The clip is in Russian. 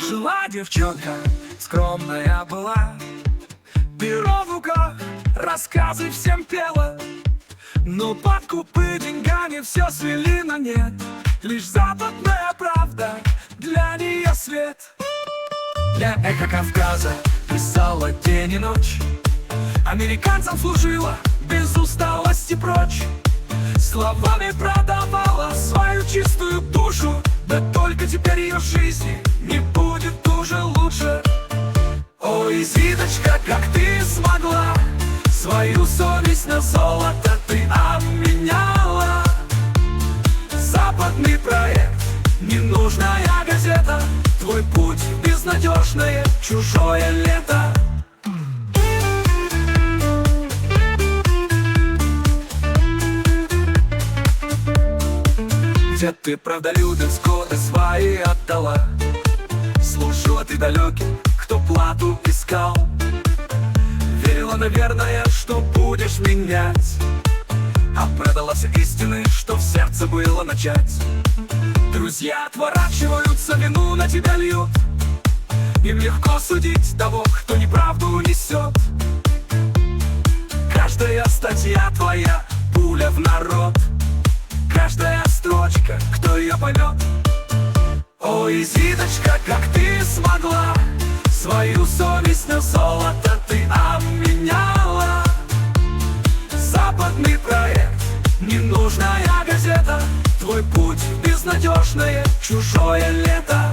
Жила девчонка, скромная была, перо в руках, рассказы всем пела. Но подкупы деньгами все свели на нет. Лишь западная правда, для нее свет. Для эхо Кавказа писала день и ночь, американцам служила без усталости прочь. Словами продавала свою чистую душу, да только теперь ее жизни не будет уже лучше. Ой, Зиночка, как ты смогла свою совесть на золото ты обменяла? Западный проект, ненужная газета, твой путь безнадежное чужое лето. Где ты правдолюбец годы свои отдала? Служила ты далеким, кто плату искал. Верила, наверное, что будешь менять, а продала все истины, что в сердце было начать. Друзья отворачиваются, вину на тебя льют. Им легко судить того, кто неправду несет. Каждая статья твоя — пуля в народ. Каждая строчка, кто ее поймет. Ой, Зиночка, как ты смогла свою совесть на золото ты обменяла? Западный проект, ненужная газета, твой путь безнадежное чужое лето.